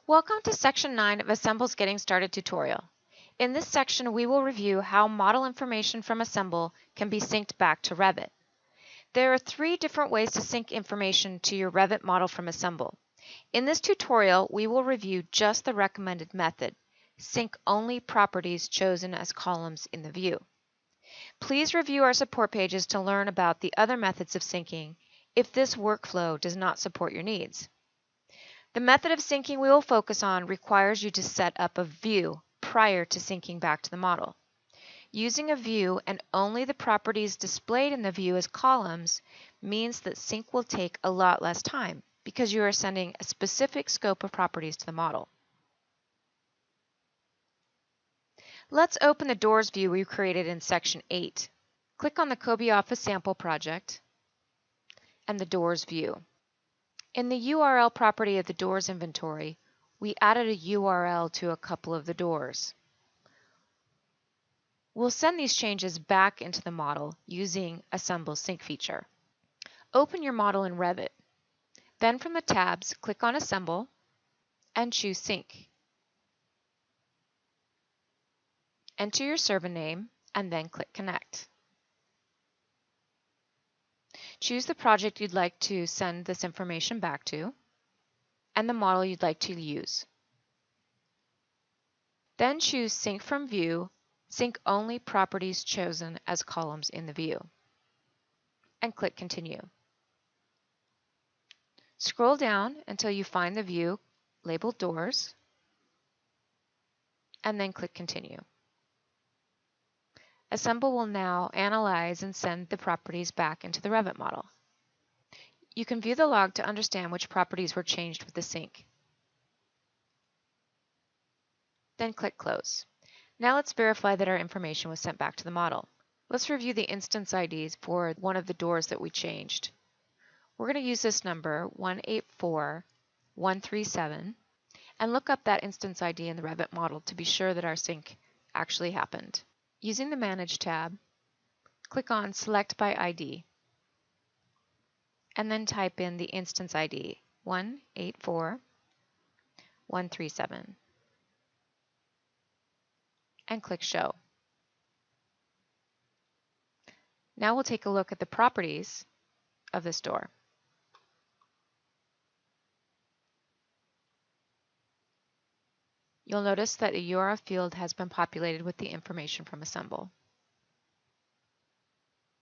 Welcome to Section 9 of Assemble's Getting Started tutorial. In this section, we will review how model information from Assemble can be synced back to Revit. There are 3 different ways to sync information to your Revit model from Assemble. In this tutorial, we will review just the recommended method, sync only properties chosen as columns in the view. Please review our support pages to learn about the other methods of syncing if this workflow does not support your needs. The method of syncing we will focus on requires you to set up a view prior to syncing back to the model. Using a view and only the properties displayed in the view as columns means that sync will take a lot less time because you are sending a specific scope of properties to the model. Let's open the Doors view we created in Section 8. Click on the Coby Office Sample Project and the Doors view. In the URL property of the doors inventory, we added a URL to a couple of the doors. We'll send these changes back into the model using Assemble's sync feature. Open your model in Revit. Then from the tabs, click on Assemble and choose Sync. Enter your server name and then click Connect. Choose the project you'd like to send this information back to and the model you'd like to use. Then choose Sync from View, sync only properties chosen as columns in the view, and click Continue. Scroll down until you find the view labeled Doors, and then click Continue. Assemble will now analyze and send the properties back into the Revit model. You can view the log to understand which properties were changed with the sync. Then click Close. Now let's verify that our information was sent back to the model. Let's review the instance IDs for one of the doors that we changed. We're going to use this number 184137 and look up that instance ID in the Revit model to be sure that our sync actually happened. Using the Manage tab, click on Select by ID and then type in the instance ID 184137 and click Show. Now we'll take a look at the properties of this door. You'll notice that a URL field has been populated with the information from Assemble.